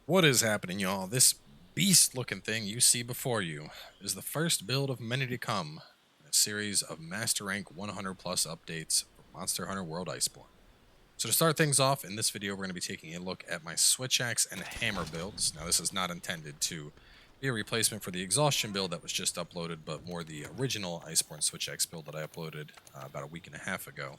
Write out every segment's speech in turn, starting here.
What is happening, y'all? This beast-looking thing you see before you is the first build of many to come in a series of Master Rank 100 plus updates for Monster Hunter World Iceborne. So to start things off, in this video we're going to be taking a look at my switch axe and hammer builds. Now this is not intended to be a replacement for the exhaustion build that was just uploaded, but more the original Iceborne switch axe build that I uploaded about a week and a half ago.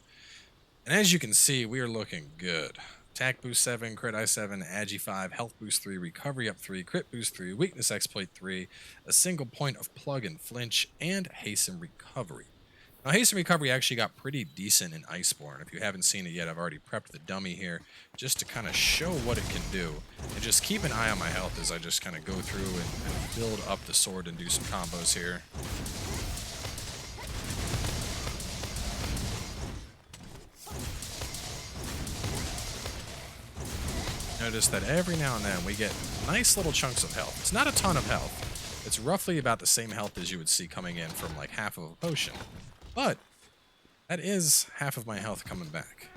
And as you can see, we are looking good. Attack boost 7, crit I 7, agi 5, health boost 3, recovery up 3, crit boost 3, weakness exploit 3, a single point of plug and flinch, and hasten recovery. Now, hasten recovery actually got pretty decent in Iceborne. If you haven't seen it yet, I've already prepped the dummy here just to kind of show what it can do. And just keep an eye on my health as I just kind of go through and build up the sword and do some combos here. Notice that every now and then we get nice little chunks of health. It's not a ton of health. It's roughly about the same health as you would see coming in from like half of a potion. But that is half of my health coming back.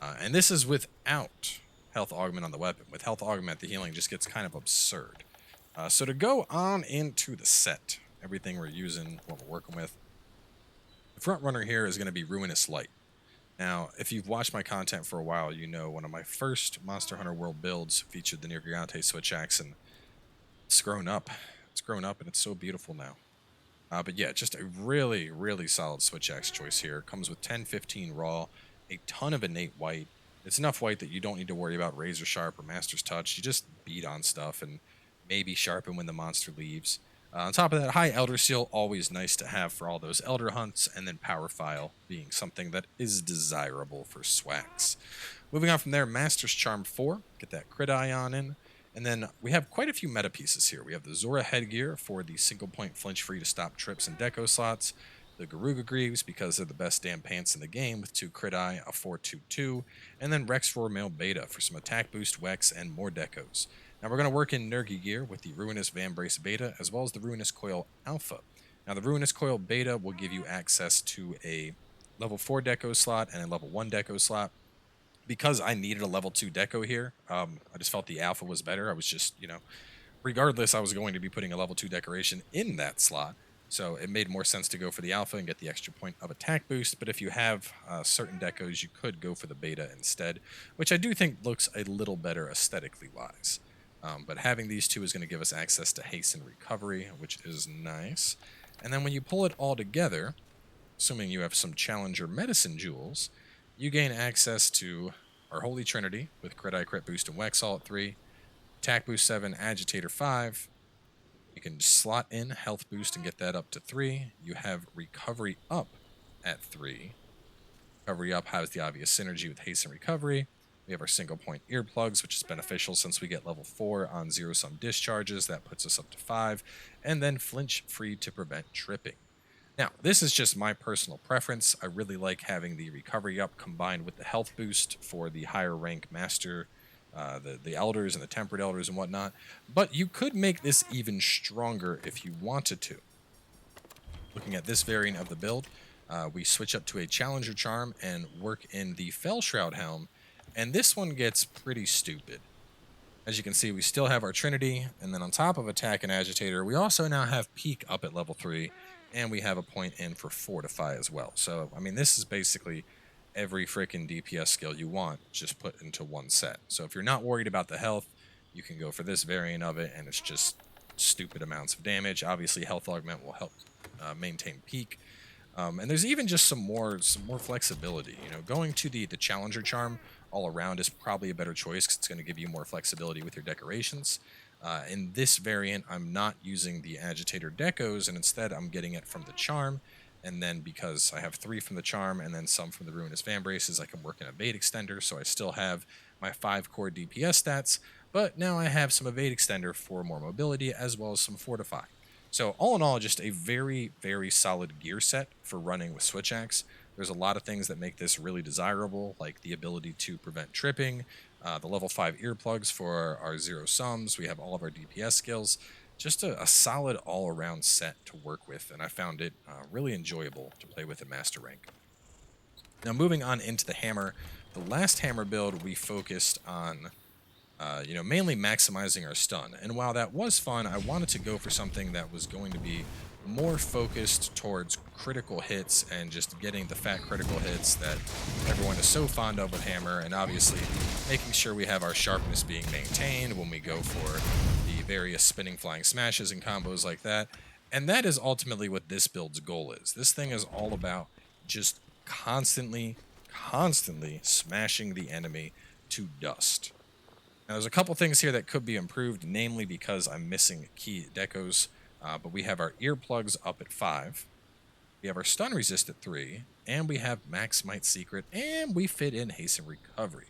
And this is without health augment on the weapon. With health augment, the healing just gets kind of absurd. So to go on into the set, everything we're using, what we're working with, the front runner here is going to be Ruinous Light. Now, if you've watched my content for a while, you know one of my first Monster Hunter World builds featured the Gargantuan switch axe, and it's grown up. It's grown up, and it's so beautiful now. But yeah, just a really, really solid switch axe choice here. Comes with 10-15 raw, a ton of innate white. It's enough white that you don't need to worry about razor sharp or master's touch. You just beat on stuff and maybe sharpen when the monster leaves. On top of that, high Elder Seal, always nice to have for all those Elder hunts, and then Power File being something that is desirable for swags. Moving on from there, Master's Charm 4, get that crit eye on in. And then we have quite a few meta pieces here. We have the Zora headgear for the single point flinch free to stop trips and deco slots. The Garuga Greaves because they're the best damn pants in the game with 2 crit eye, a 4-2-2. And then Rex Roar Male Beta for some attack boost, Wex, and more decos. Now we're going to work in Nergi gear with the Ruinous Vambrace Beta as well as the Ruinous Coil Alpha. Now the Ruinous Coil Beta will give you access to a level 4 deco slot and a level 1 deco slot. Because I needed a level 2 deco here, I just felt the Alpha was better. I was just, regardless, I was going to be putting a level 2 decoration in that slot. So it made more sense to go for the Alpha and get the extra point of attack boost. But if you have certain decos, you could go for the Beta instead, which I do think looks a little better aesthetically wise. But having these two is going to give us access to haste and recovery, which is nice. And then when you pull it all together, assuming you have some Challenger Medicine Jewels, you gain access to our Holy Trinity with crit eye, crit boost, and Wex all at 3, attack boost 7, agitator 5. You can slot in health boost and get that up to 3. You have recovery up at 3. Recovery up has the obvious synergy with haste and recovery. We have our single point earplugs, which is beneficial since we get level 4 on zero sum discharges. That puts us up to 5. And then flinch free to prevent tripping. Now, this is just my personal preference. I really like having the recovery up combined with the health boost for the higher rank master, the elders and the tempered elders and whatnot. But you could make this even stronger if you wanted to. Looking at this variant of the build, we switch up to a Challenger Charm and work in the Fell Shroud Helm. And this one gets pretty stupid. As you can see, we still have our Trinity, and then on top of Attack and Agitator, we also now have Peak up at level 3, and we have a point in for Fortify as well. So, I mean, this is basically every freaking DPS skill you want just put into one set. So if you're not worried about the health, you can go for this variant of it, and it's just stupid amounts of damage. Obviously, Health Augment will help maintain Peak. And there's even just some more flexibility. Going to the Challenger Charm all around is probably a better choice because it's going to give you more flexibility with your decorations. In this variant, I'm not using the Agitator decos, and instead I'm getting it from the Charm. And then because I have 3 from the Charm and then some from the Ruinous Vambraces, I can work in Evade Extender, so I still have my 5 core DPS stats, but now I have some Evade Extender for more mobility as well as some Fortify. So all in all, just a very, very solid gear set for running with Switch Axe. There's a lot of things that make this really desirable, like the ability to prevent tripping, the level 5 earplugs for our zero sums. We have all of our DPS skills. Just a solid all-around set to work with, and I found it really enjoyable to play with in Master Rank. Now moving on into the hammer, the last hammer build we focused on mainly maximizing our stun. And while that was fun, I wanted to go for something that was going to be more focused towards critical hits and just getting the fat critical hits that everyone is so fond of with Hammer, and obviously making sure we have our sharpness being maintained when we go for the various spinning flying smashes and combos like that. And that is ultimately what this build's goal is. This thing is all about just constantly smashing the enemy to dust. Now, there's a couple things here that could be improved, namely because I'm missing key decos, but we have our earplugs up at 5, we have our stun resist at 3, and we have max might secret, and we fit in hasten recovery.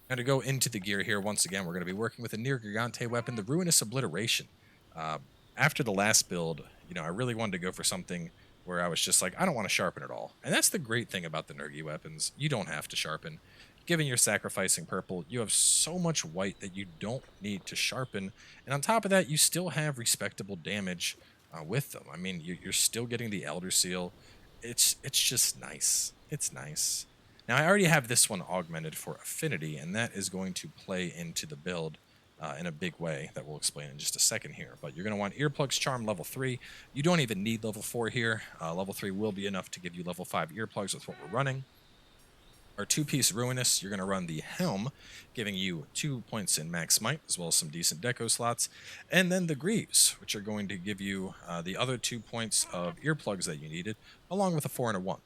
Now, to go into the gear here, once again, we're going to be working with a near gigante weapon, the Ruinous Obliteration. Uh, After the last build, I really wanted to go for something where I was just like, I don't want to sharpen at all. And that's the great thing about the Nergi weapons. You don't have to sharpen. Given you're sacrificing purple, you have so much white that you don't need to sharpen. And on top of that, you still have respectable damage with them. I mean, you're still getting the Elder Seal. It's just nice. It's nice. Now, I already have this one augmented for affinity, and that is going to play into the build in a big way that we'll explain in just a second here. But you're going to want Earplugs Charm level 3. You don't even need level 4 here. Level 3 will be enough to give you level 5 earplugs with what we're running. Our 2-piece Ruinous, you're going to run the Helm, giving you 2 points in max might, as well as some decent deco slots. And then the Greaves, which are going to give you the other 2 points of earplugs that you needed, along with a 4 and a 1.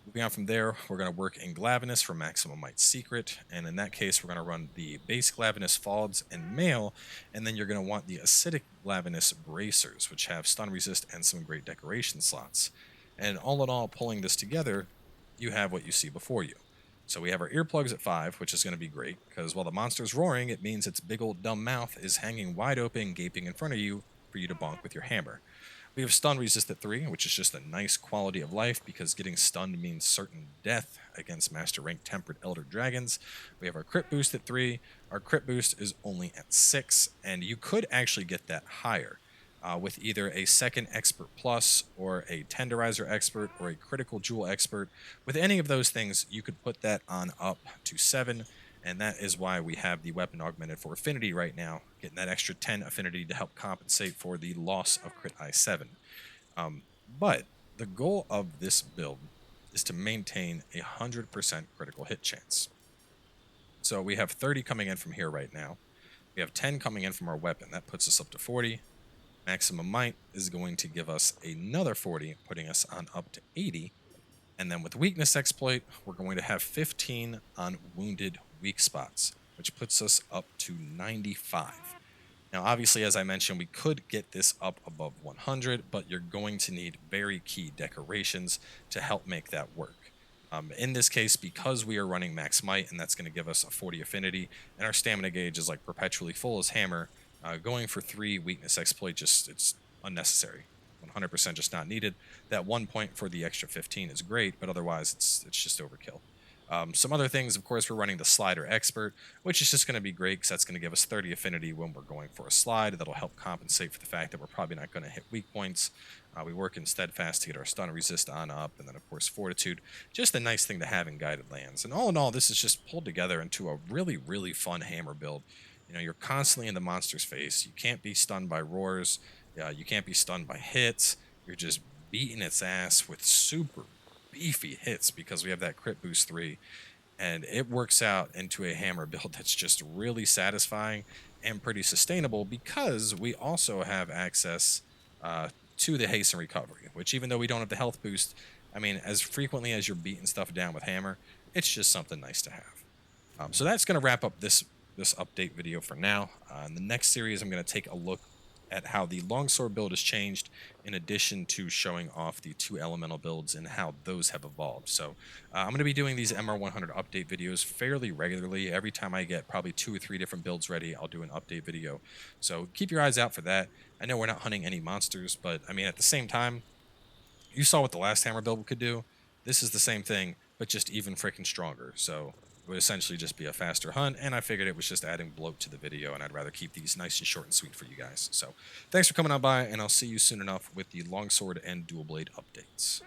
Moving on from there, we're going to work in Glavenus for maximum might secret, and in that case, we're going to run the base Glavenus Falds and Mail, and then you're going to want the acidic Glavenus Bracers, which have stun resist and some great decoration slots. And all in all, pulling this together, you have what you see before you. So we have our earplugs at 5, which is going to be great, because while the monster's roaring, it means its big old dumb mouth is hanging wide open, gaping in front of you for you to bonk with your hammer. We have stun resist at 3, which is just a nice quality of life, because getting stunned means certain death against master rank tempered elder dragons. We have our crit boost at 3. Our crit boost is only at 6, and you could actually get that higher. With either a second expert plus or a tenderizer expert or a critical jewel expert. With any of those things, you could put that on up to 7, and that is why we have the weapon augmented for affinity right now, getting that extra 10 affinity to help compensate for the loss of crit I7. But the goal of this build is to maintain a 100% critical hit chance. So we have 30 coming in from here right now. We have 10 coming in from our weapon. That puts us up to 40. Maximum might is going to give us another 40, putting us on up to 80. And then with weakness exploit, we're going to have 15 on wounded weak spots, which puts us up to 95. Now, obviously, as I mentioned, we could get this up above 100, but you're going to need very key decorations to help make that work. In this case, because we are running max might, and that's going to give us a 40 affinity, and our stamina gauge is like perpetually full as hammer, going for 3 weakness exploit, it's unnecessary. 100% just not needed. That 1 point for the extra 15 is great, but otherwise it's just overkill. Some other things, of course, we're running the Slider Expert, which is just going to be great because that's going to give us 30 affinity when we're going for a slide. That'll help compensate for the fact that we're probably not going to hit weak points. We work in Steadfast to get our stun resist on up, and then, of course, Fortitude. Just a nice thing to have in Guided Lands. And all in all, this is just pulled together into a really, really fun hammer build. You're constantly in the monster's face. You can't be stunned by roars. You can't be stunned by hits. You're just beating its ass with super beefy hits because we have that crit boost 3. And it works out into a hammer build that's just really satisfying and pretty sustainable because we also have access to the haste and recovery, which even though we don't have the health boost, I mean, as frequently as you're beating stuff down with hammer, it's just something nice to have. So that's going to wrap up this update video for now. In the next series, I'm going to take a look at how the longsword build has changed, in addition to showing off the 2 elemental builds and how those have evolved. So I'm going to be doing these MR100 update videos fairly regularly. Every time I get probably 2 or 3 different builds ready, I'll do an update video. So keep your eyes out for that. I know we're not hunting any monsters, but I mean, at the same time, you saw what the last hammer build could do. This is the same thing, but just even freaking stronger. So it would essentially just be a faster hunt, and I figured it was just adding bloat to the video, and I'd rather keep these nice and short and sweet for you guys. So thanks for coming on by, and I'll see you soon enough with the longsword and dual blade updates.